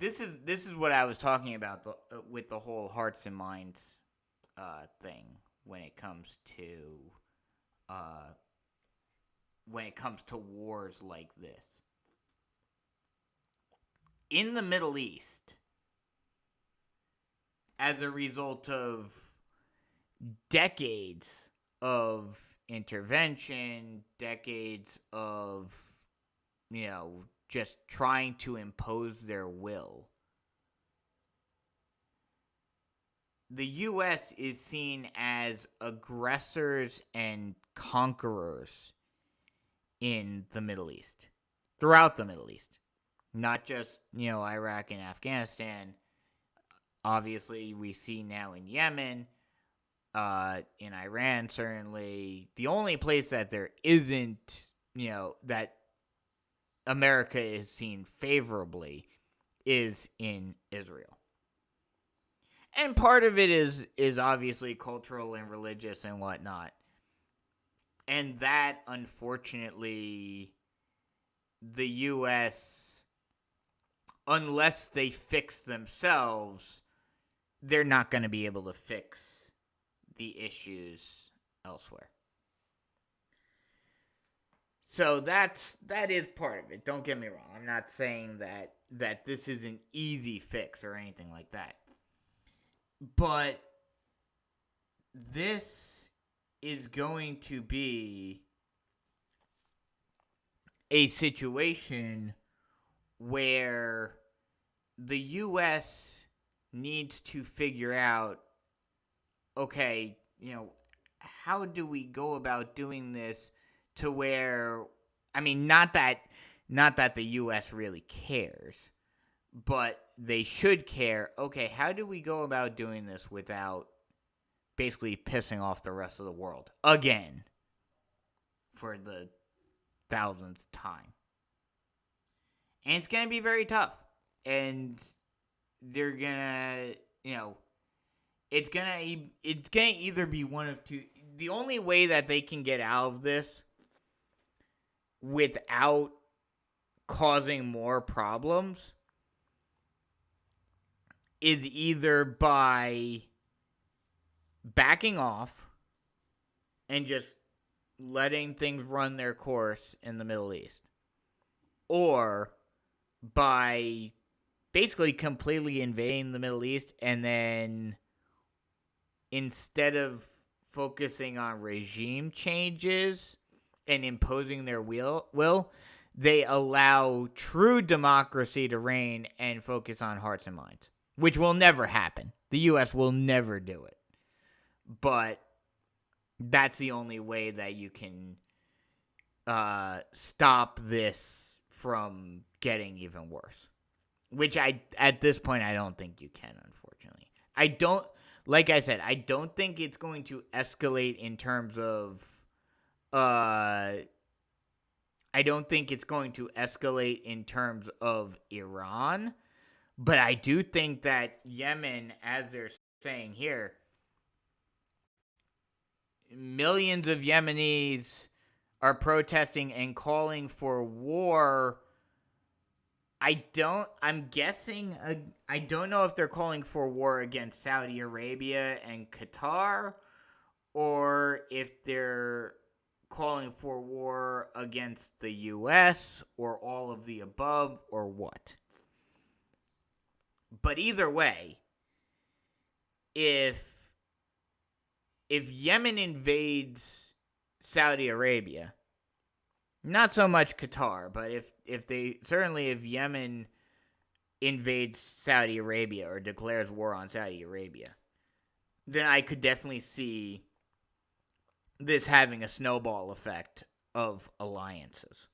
this is what I was talking about with the whole hearts and minds thing when it comes to uh, wars like this in the Middle East as a result of decades of intervention, decades of just trying to impose their will. The U.S. is seen as aggressors and conquerors in the Middle East, throughout the Middle East. Not just, Iraq and Afghanistan. Obviously, we see now in Yemen, in Iran, certainly. The only place that there isn't, that America is seen favorably is in Israel. And part of it is obviously cultural and religious and whatnot. And that, unfortunately, the U.S., unless they fix themselves, they're not going to be able to fix the issues elsewhere. So that is part of it. Don't get me wrong. I'm not saying that this is an easy fix or anything like that. But this is going to be a situation where the U.S. needs to figure out, okay, how do we go about doing this to where, not that the U.S. really cares, but they should care. Okay, how do we go about doing this without basically pissing off the rest of the world again for the 1000th time? And it's going to be very tough. And they're going to, it's going to either be one of two. The only way that they can get out of this without causing more problems is either by backing off and just letting things run their course in the Middle East, or by basically completely invading the Middle East, and then instead of focusing on regime changes and imposing their will, they allow true democracy to reign and focus on hearts and minds, which will never happen. The U.S. will never do it. But that's the only way that you can stop this from getting even worse. Which at this point, I don't think you can, unfortunately. Like I said, I don't think it's going to escalate in terms of, I don't think it's going to escalate in terms of Iran, but I do think that Yemen, as they're saying here, millions of Yemenis are protesting and calling for war. I'm guessing, I don't know if they're calling for war against Saudi Arabia and Qatar, or if they're calling for war against the U.S., or all of the above, or what. But either way, if Yemen invades Saudi Arabia, not so much Qatar, but if Yemen invades Saudi Arabia or declares war on Saudi Arabia, then I could definitely see this having a snowball effect of alliances.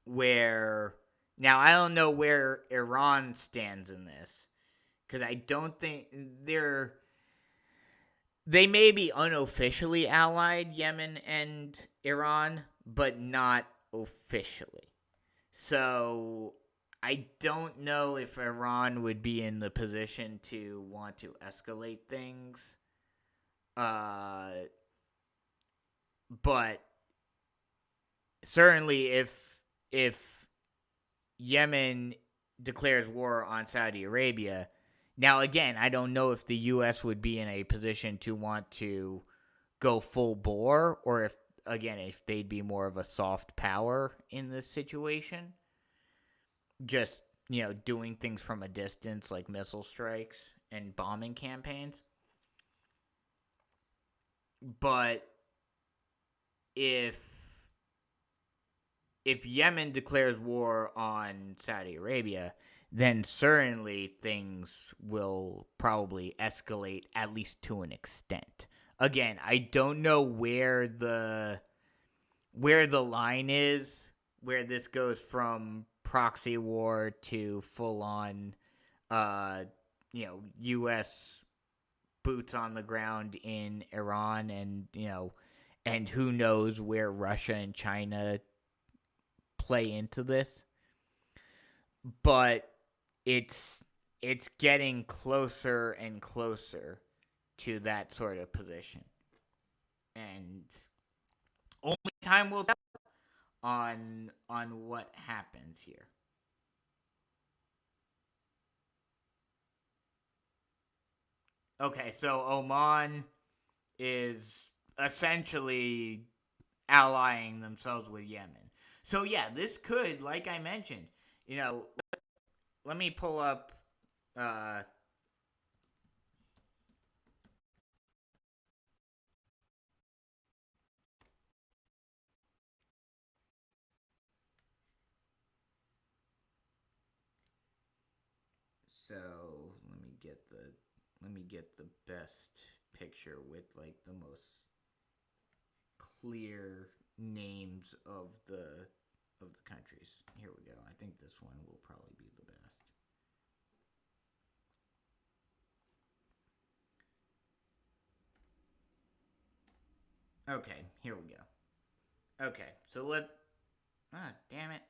Now I don't know where Iran stands in this, because I don't think they may be unofficially allied, Yemen and Iran, but not officially. So I don't know if Iran would be in the position to want to escalate things. But certainly if Yemen declares war on Saudi Arabia. Now, again, I don't know if the U.S. would be in a position to want to go full bore, or if, again, if they'd be more of a soft power in this situation, just, doing things from a distance like missile strikes and bombing campaigns. But if Yemen declares war on Saudi Arabia, then certainly things will probably escalate, at least to an extent. Again, I don't know where the line is, where this goes from proxy war to full on US boots on the ground in Iran, and who knows where Russia and China play into this. But it's getting closer and closer to that sort of position. And only time will tell on what happens here. Okay, so Oman is essentially allying themselves with Yemen. So yeah, this could, like I mentioned, let me pull up uh so let me get the best picture with like the most clear names of the countries. Here we go. I think this one will probably be the best. Okay, here we go. Okay, so damn it.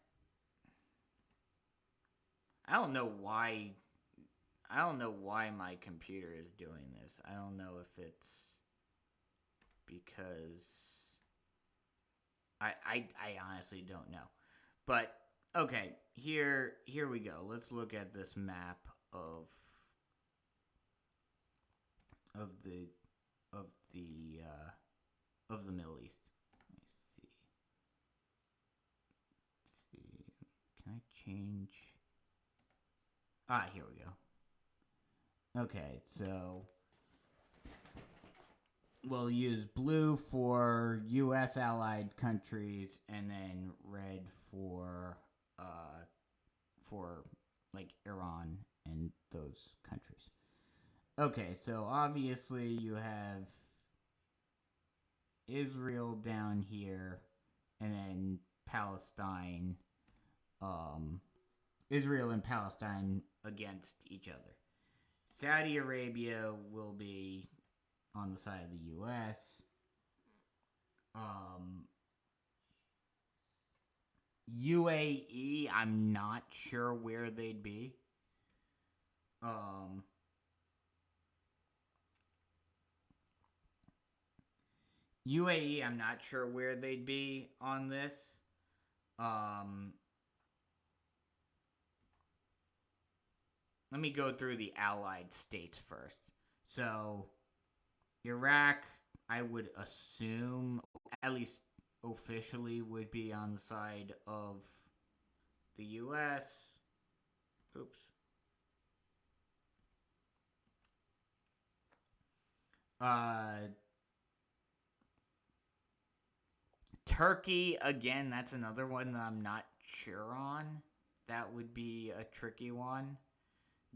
I don't know why I don't know why my computer is doing this. I don't know if it's because I honestly don't know. But okay, here we go. Let's look at this map of the of the of the Middle East. Let me see. Can I change? Here we go. Okay, so we'll use blue for U.S. allied countries, and then red for like Iran and those countries. Okay, so obviously you have Israel down here, and then Palestine. Israel and Palestine against each other. Saudi Arabia will be on the side of the U.S. UAE, I'm not sure where they'd be. UAE, I'm not sure where they'd be on this. Let me go through the allied states first. So, Iraq, I would assume, at least officially, would be on the side of the U.S. Oops. Turkey, again, that's another one that I'm not sure on. That would be a tricky one.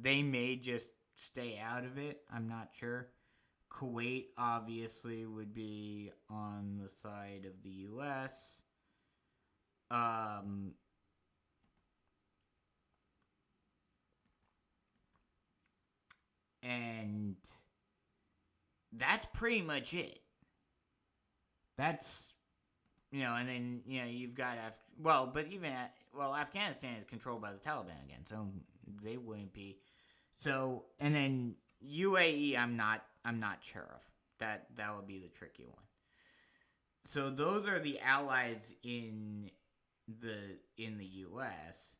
They may just stay out of it. I'm not sure. Kuwait, obviously, would be on the side of the U.S. And that's pretty much it. That's, and then, you've got, Afghanistan is controlled by the Taliban again, so they wouldn't be. So, and then UAE, I'm not sure of. That would be the tricky one. So those are the allies in the U.S.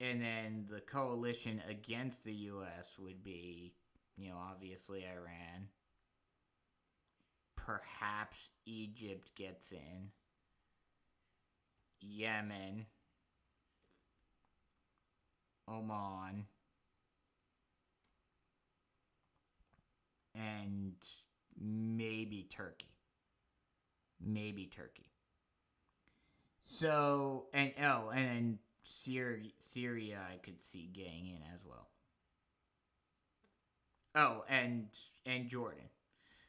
And then the coalition against the U.S. would be, obviously Iran. Perhaps Egypt gets in. Yemen. Oman. And maybe Turkey. So, and then Syria I could see getting in as well. Oh, and Jordan.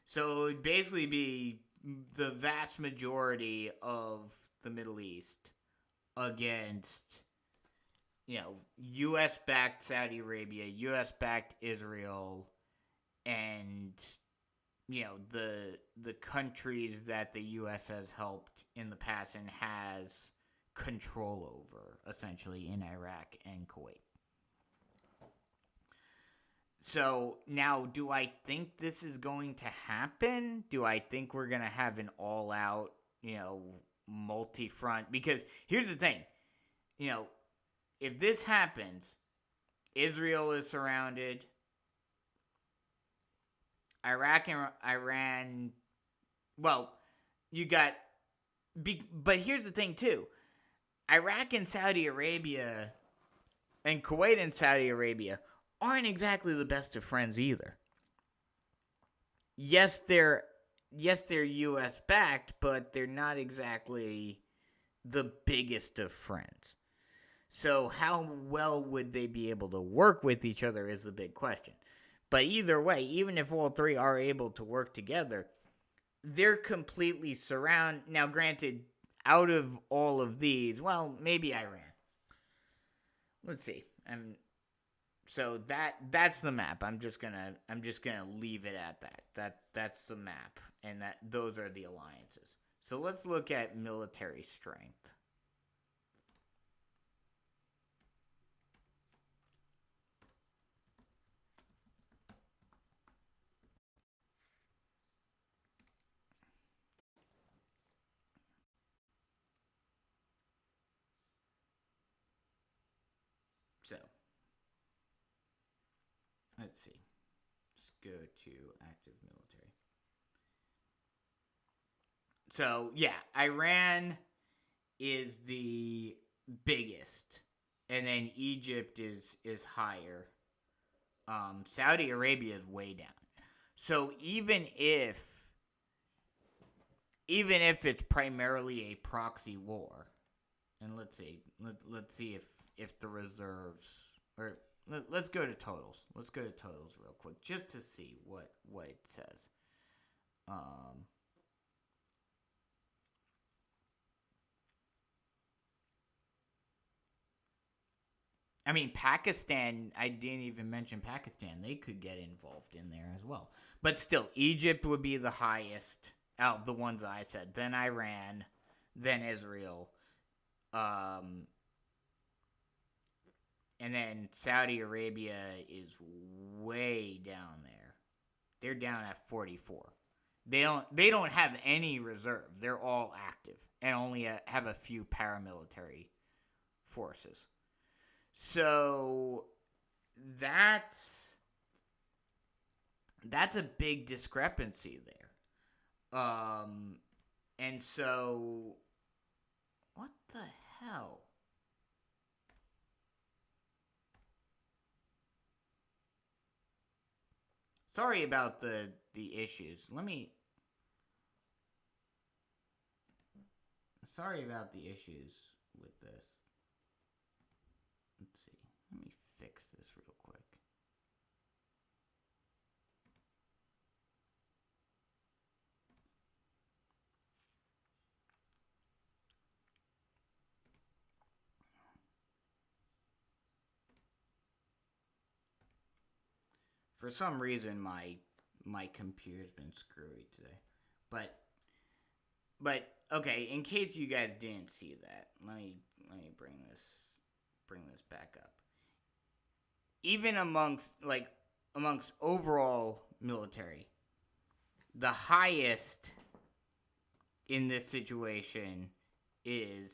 So it would basically be the vast majority of the Middle East against, U.S. backed Saudi Arabia, U.S. backed Israel, and the countries that the U.S. has helped in the past and has control over, essentially, in Iraq and Kuwait. So now, do I think this is going to happen? Do I think we're going to have an all-out, multi-front? Because here's the thing, if this happens, Israel is surrounded. Iraq and Iran, well, you got, but here's the thing too. Iraq and Saudi Arabia and Kuwait and Saudi Arabia aren't exactly the best of friends either. Yes, they're US backed, but they're not exactly the biggest of friends. So how well would they be able to work with each other is the big question. But either way, even if all three are able to work together, they're completely surrounded. Now, granted, out of all of these, well, maybe Iran. Let's see. So that's the map. I'm just gonna leave it at that. That's the map, and those are the alliances. So let's look at military strength. So let's see. Let's go to active military. So yeah, Iran is the biggest, and then Egypt is higher. Saudi Arabia is way down. So even if it's primarily a proxy war, and let's see if the reserves, or let's go to totals. Let's go to totals real quick just to see what it says. I mean, Pakistan, I didn't even mention Pakistan. They could get involved in there as well. But still, Egypt would be the highest out of the ones I said. Then Iran, then Israel. And then Saudi Arabia is way down there. They're down at 44. They don't have any reserve. They're all active and only have a few paramilitary forces. So that's a big discrepancy there. And so what the hell? Sorry about the issues. Sorry about the issues with this. Let's see. Let me fix this real quick. For some reason, my computer's been screwy today, but okay. In case you guys didn't see that, let me bring this back up. Even amongst overall military, the highest in this situation is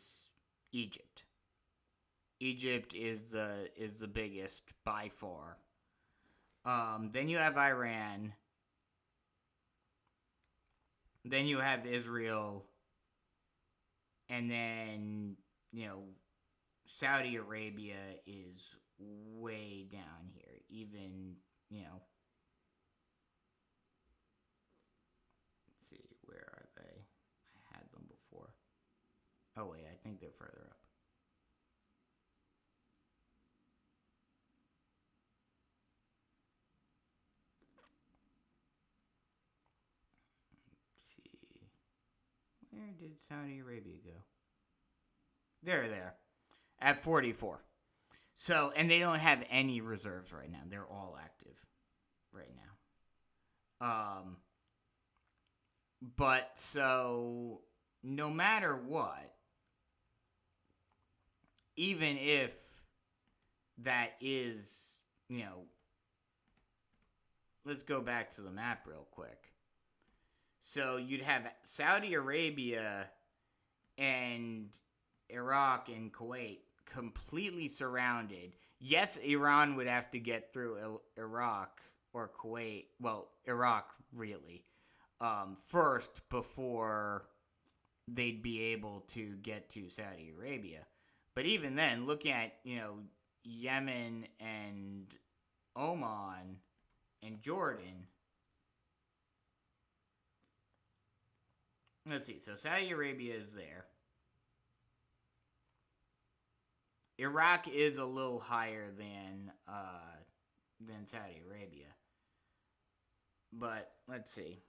Egypt. Egypt is the biggest by far. Then you have Iran. Then you have Israel, and then you know Saudi Arabia is way down here. Even let's see, where are they? I had them before. Oh wait, I think they're further up. Let's see, where did Saudi Arabia go? They're there at 44. So, and they don't have any reserves right now. They're all active right now. But so no matter what, even if that is, you know, let's go back to the map real quick. So you'd have Saudi Arabia and Iraq and Kuwait completely surrounded. Yes, Iran would have to get through Iraq or Kuwait. Well, Iraq, really. First, before they'd be able to get to Saudi Arabia. But even then, looking at, Yemen and Oman and Jordan. Let's see. So Saudi Arabia is there. Iraq is a little higher than Saudi Arabia. But let's see.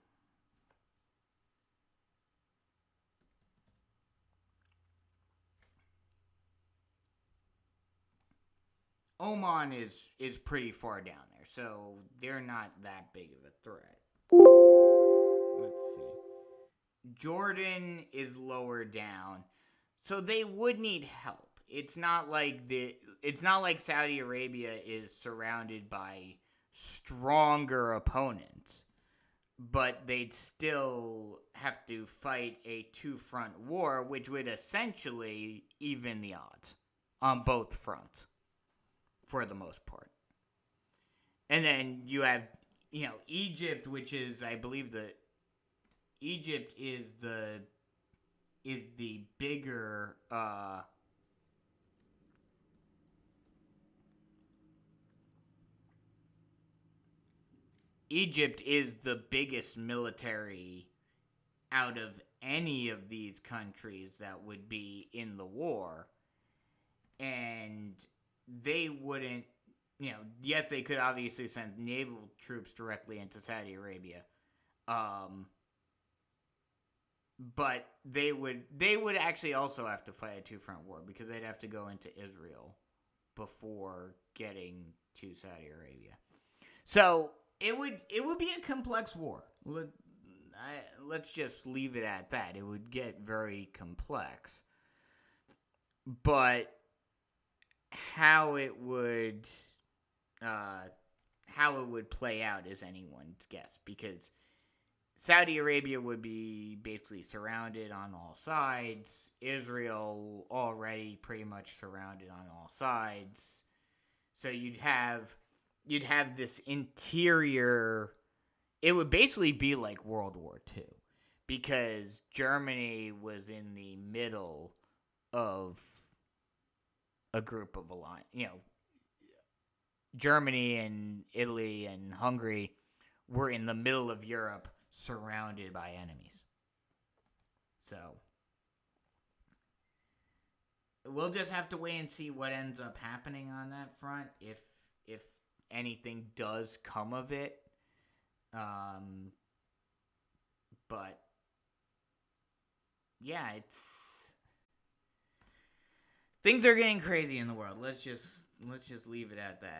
Oman is pretty far down there, so they're not that big of a threat. Let's see. Jordan is lower down, so they would need help. It's not like Saudi Arabia is surrounded by stronger opponents, but they'd still have to fight a two-front war, which would essentially even the odds on both fronts for the most part. And then you have, Egypt, which is, I believe, Egypt is the bigger Egypt is the biggest military out of any of these countries that would be in the war. And they wouldn't, yes, they could obviously send naval troops directly into Saudi Arabia. But they would actually also have to fight a two-front war because they'd have to go into Israel before getting to Saudi Arabia. So it would be a complex war. Let's just leave it at that. It would get very complex. But how it would play out is anyone's guess, because Saudi Arabia would be basically surrounded on all sides. Israel already pretty much surrounded on all sides. So you'd have this interior. It would basically be like World War II, because Germany was in the middle of a group of alliance. Germany and Italy and Hungary were in the middle of Europe, surrounded by enemies. So we'll just have to wait and see what ends up happening on that front, if anything does come of it. But yeah, things are getting crazy in the world. Let's just leave it at that.